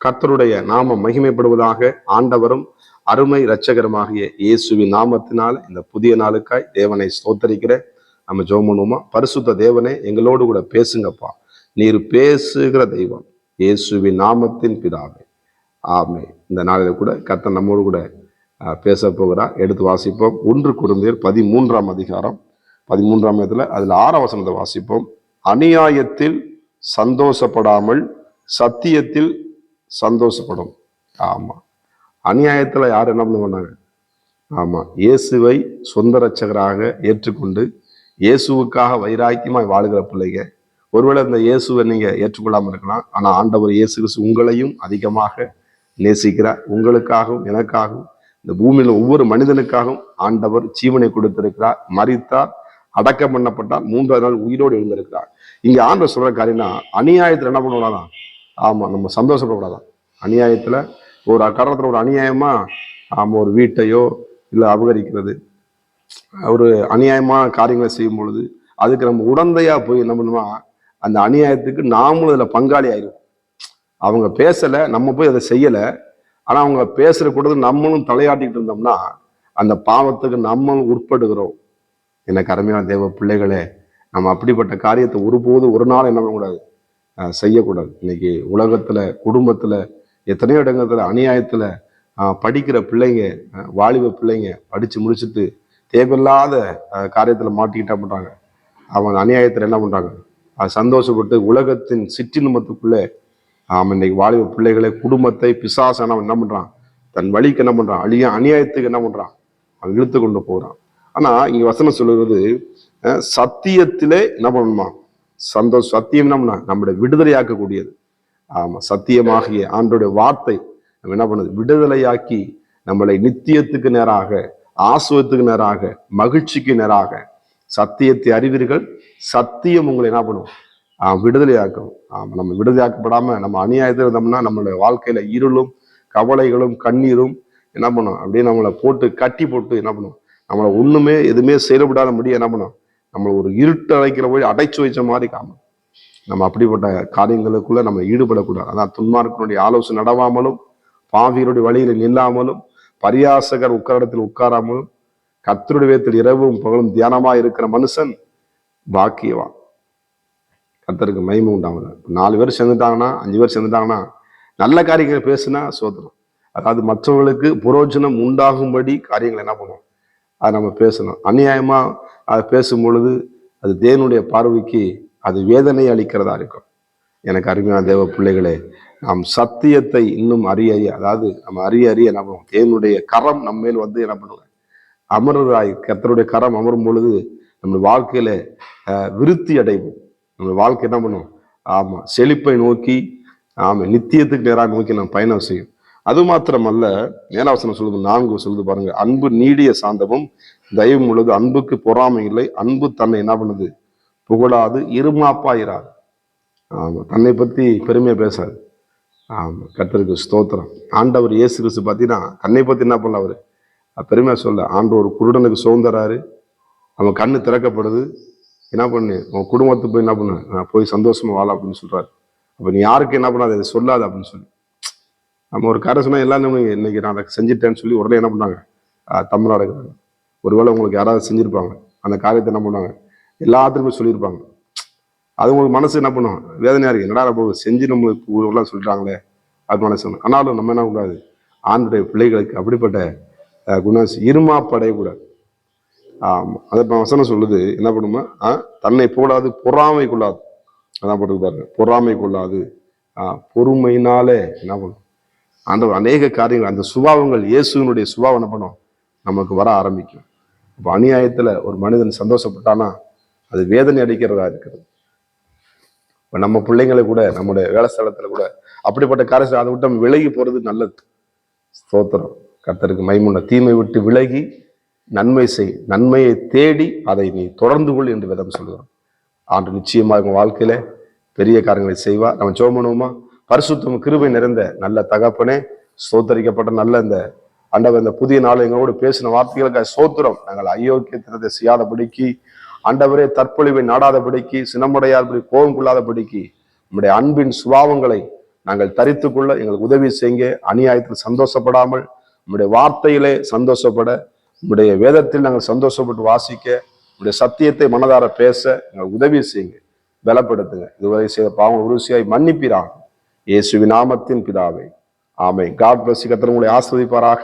கர்த்தருடைய நாமம் மகிமைப்படுவதாக. ஆண்டவரும் அருமை இரட்சகருமாகிய இயேசுவின் நாமத்தினால் இந்த புதிய நாளுக்காய் தேவனை ஸ்தோத்தரிக்கிற நம்ம ஜெபம் பண்ணுவோமா? பரிசுத்த தேவனே, எங்களோடு கூட பேசுங்கப்பா. நீர் பேசுகிற தெய்வம், இயேசுவின் நாமத்தின் பிதாவே, ஆமே. இந்த நாளில் கூட கர்த்தர் நம்மோடு கூட பேச போகிறார். எடுத்து வாசிப்போம். 1 கொரிந்தியர் 13ஆம் அதிகாரம் 13ஆம் இடத்துல அதில் 6ஆம் வசனத்தை வாசிப்போம். அநியாயத்தில் சந்தோஷப்படாமல் சத்தியத்தில் சந்தோஷப்படும். ஆமா, அநியாயத்துல யார் என்ன பண்ணுவாங்க? ஆமா, இயேசுவை சொந்த ரட்சகராக ஏற்றுக்கொண்டு இயேசுவுக்காக வைராக்கியமாய் வாழுகிற பிள்ளைங்க. ஒருவேளை இந்த இயேசுவை நீங்க ஏற்றுக்கொள்ளாமல் இருக்கலாம், ஆனா ஆண்டவர் இயேசு கிறிஸ்து உங்களையும் அதிகமாக நேசிக்கிறார். உங்களுக்காகவும் எனக்காகவும் இந்த பூமியில ஒவ்வொரு மனிதனுக்காகவும் ஆண்டவர் ஜீவனை கொடுத்திருக்கிறார். மரித்தார், அடக்கம் பண்ணப்பட்டார், 3ஆவது நாள் உயிரோடு எழுந்திருக்கிறார். இங்க ஆண்டவர் சொல்ற காரியம்னா, அநியாயத்துல என்ன பண்ணுவாதான்? ஆமா, நம்ம சந்தோஷப்படக்கூடாதான். அநியாயத்துல ஒரு காரணத்துல ஒரு அநியாயமா ஒரு வீட்டையோ இல்லை அபகரிக்கிறது, ஒரு அநியாயமான காரியங்களை செய்யும் பொழுது அதுக்கு நம்ம உடந்தையா போய் என்ன பண்ணுமா, அந்த அநியாயத்துக்கு நாமளும் அதுல பங்காளி ஆயிரும். அவங்க பேசல, நம்ம போய் அதை செய்யல, ஆனா அவங்க பேசுற கூடது நம்மளும் தலையாட்டிட்டு இருந்தோம்னா அந்த பாவத்துக்கு நம்மளும் உட்படுகிறோம். எனக்கு அருமையான தேவ பிள்ளைகளே, நம்ம அப்படிப்பட்ட காரியத்தை ஒருபோது ஒரு நாள் என்ன பண்ணக்கூடாது, செய்யக்கூடாது. இன்னைக்கு உலகத்துல குடும்பத்துல எத்தனையோ இடங்கள்ல அநியாயத்துல படிக்கிற பிள்ளைங்க, வாலிப பிள்ளைங்க படிச்சு முடிச்சுட்டு தேவையில்லாத காரியத்துல மாட்டிக்கிட்டா பண்றாங்க. அவங்க அநியாயத்துல என்ன பண்றாங்க, சந்தோஷப்பட்டு உலகத்தின் சிற்றின்பத்துக்குள்ளே இன்னைக்கு வாலிப பிள்ளைகளை குடும்பத்தை பிசாசான என்ன பண்றான், தன் வழிக்கு என்ன பண்றான், அநியாயத்துக்கு என்ன பண்றான், அவன் இழுத்து கொண்டு போறான். ஆனா இங்க வசனம் சொல்லுவது சத்தியத்திலே என்ன பண்ணணுமா, சந்தோஷம். சத்தியம் என்னம்னா நம்முடைய விடுதலையாக்கக்கூடியது. ஆமா, சத்தியமாகிய ஆண்டோடைய வார்த்தை நம்ம என்ன பண்ணுது, விடுதலையாக்கி நம்மளை நித்தியத்துக்கு நேராக, ஆசுவத்துக்கு நேராக, மகிழ்ச்சிக்கு நேராக. சத்தியத்தை அறிவீர்கள், சத்தியம் உங்களை என்ன பண்ணும், விடுதலையாக்கும். நம்ம விடுதலையாக்கப்படாம நம்ம அநியாயத்தில் இருந்தோம்னா நம்மளுடைய வாழ்க்கையில இருளும் கவலைகளும் கண்ணீரும் என்ன பண்ணும், அப்படியே நம்மளை போட்டு கட்டி போட்டு என்ன பண்ணும், நம்மளை ஒண்ணுமே எதுவுமே செயல்படாத முடிய என்ன பண்ணும், நம்மளை ஒரு இருட்டு அடைக்கிற போய் அடைச்சு வச்ச மாதிரி காணும். நம்ம அப்படிப்பட்ட காரியங்களுக்குள்ள நம்ம ஈடுபடக்கூடாது. அதான் துன்மார்க்கனுடைய ஆலோசனை நடவாமலும், பாவியருடைய வழியில நில்லாமலும், பரியாசகர் உட்காரத்தில் உட்காராமலும், கர்த்தருடைய வேதத்தில் இரவும் பகலும் தியானமா இருக்கிற மனுஷன் பாக்கியவான். கர்த்தருக்கு மகிமை உண்டாகும். 4 பேர் சேர்ந்துட்டாங்கன்னா, 5 பேர் சேர்ந்துட்டாங்கன்னா, நல்ல காரியங்களை பேசுனா சோதனம். அதாவது மற்றவர்களுக்கு புரோஜனம் உண்டாகும்படி காரியங்களை என்ன பண்ணுவோம், அதை நம்ம பேசணும். அநியாயமா அதை பேசும் பொழுது அது தேவனுடைய பார்வைக்கு அது வேதனை அளிக்கிறதா இருக்கும். எனக்கு அருமையான தேவ பிள்ளைகளே, நாம் சத்தியத்தை இன்னும் அறிய, அதாவது நம்ம அறிய என்ன பண்ணுவோம், தேவனுடைய கரம் நம்ம மேல் வந்து என்ன பண்ணுவோம், அமர்றாய். கர்த்தருடைய கரம் அமரும் பொழுது நம்ம வாழ்க்கையில விருத்தி அடைவோம். நம்ம வாழ்க்கை என்ன பண்ணும், செழிப்பை நோக்கி, நித்தியத்துக்கு நேராக நோக்கி நம்ம பயணம் செய்யும். அது மாத்திரமல்ல, மேலாவசனம் சொல்லுது 4 சொல்லுது பாருங்க, அன்பு நீடிய சாந்தமும் தயவும் உள்ளது, அன்புக்கு பொறாமை இல்லை, அன்பு தன்னை என்ன பண்ணுது, புகழாது, இருமாப்பாயிராது. தன்னை பத்தி பெருமையா பேசாது. கர்த்தருக்கு ஸ்தோத்திரம். ஆண்டவர் இயேசு கிறிஸ்து பார்த்தீங்கன்னா தன்னை பத்தி என்ன பண்ணல, அவரு பெருமையா சொல்ல. ஆண்டவர் ஒரு குருடனுக்கு சுதந்திராரு, அவன் கண்ணு திறக்கப்படுது, என்ன பண்ணு, உன் குடும்பத்துக்கு போய் என்ன பண்ணு, நான் போய் சந்தோஷமா வாழ அப்படின்னு சொல்றாரு. அப்ப நீ யாருக்கு என்ன பண்ணாது, அதை சொல்லாது அப்படின்னு சொல்லி நம்ம ஒரு காரை சொன்னா எல்லாரும் இன்னைக்கு நான் அதை செஞ்சுட்டேன்னு சொல்லி உடனே என்ன பண்ணாங்க, தமிழ்நாடு. ஒருவேளை உங்களுக்கு யாராவது செஞ்சிருப்பாங்க, அந்த காரியத்தை என்ன பண்ணாங்க, எல்லாத்துக்குமே சொல்லியிருப்பாங்க. அது உங்களுக்கு மனசு என்ன பண்ணும், வேதனையா இருக்கு, என்னடா நம்ம செஞ்சு நம்மளுக்கு சொல்லிட்டாங்களே அது மனசு. ஆனாலும் நம்ம என்ன கூடாது, ஆண்டுடைய பிள்ளைகளுக்கு அப்படிப்பட்ட குணம் இருமாப்படைய கூடாது. அதை வசனம் சொல்லுது, என்ன பண்ணுமா, தன்னை போடாது, பொறாமை கொள்ளாது. அதான் போட்டு பாருங்க, பொறாமை கொள்ளாது, பொறுமையினாலே என்ன பண்ணும், ஆண்டவர் அநேக காரியங்கள், அந்த சுபாவங்கள், இயேசுனுடைய சுபாவம் என்ன பண்ணும், நமக்கு வர ஆரம்பிக்கும். இப்போ அநியாயத்துல ஒரு மனிதன் சந்தோஷப்பட்டானா அது வேதனை அடிக்கிறதா இருக்கிறது. இப்போ நம்ம பிள்ளைங்களை கூட, நம்முடைய வேலை ஸ்தலத்துல கூட அப்படிப்பட்ட காரியத்தை அதை விட்டு நம்ம விலகி போறது நல்லது. ஸ்தோத்திரம். கர்த்தருக்கு மகிமை. தீமை விட்டு விலகி நன்மை செய், நன்மையை தேடி அதை நீ தொடர்ந்து கொள் என்று வேதம் சொல்லுகிறோம். ஆண்டு நிச்சயமாக உங்க வாழ்க்கையில பெரிய காரியங்களை செய்வா. நம்ம ஜெபம் பண்ணுவோமா? பரிசுத்தம் கிருபை நிறைந்த நல்ல தகப்பனே, ஸ்தோத்தரிக்கப்பட்ட நல்ல இந்த ஆண்டவர் இந்த புதிய நாள் எங்களோடு பேசின வார்த்தைகளுக்கு ஸ்தோத்திரம். நாங்கள் அயோக்கியத்தினத்தை செய்யாதபடிக்கு, ஆண்டவரே தற்பொழிவை நாடாதபடிக்கு, சினமுடையாதபடி, கோபம் கொள்ளாதபடிக்கு, நம்முடைய அன்பின் சுபாவங்களை நாங்கள் தரித்துக்கொள்ள எங்களுக்கு உதவி செய்யுங்க. அநியாயத்தில் சந்தோஷப்படாமல் உங்களுடைய வார்த்தையிலே சந்தோஷப்பட, உங்களுடைய வேதத்தில் நாங்கள் சந்தோஷப்பட்டு வாசிக்க, உங்களுடைய சத்தியத்தை மனதார பேச எங்களுக்கு உதவி செய்யுங்க, பலப்படுத்துங்க. இதுவரை செய்த பாவம் உறுதியாய் மன்னிப்பீராக. இயேசுவின் நாமத்தின் பிதாவே, ஆமென். God plus. கர்த்தர் உங்களை ஆசீர்வதிப்பாராக.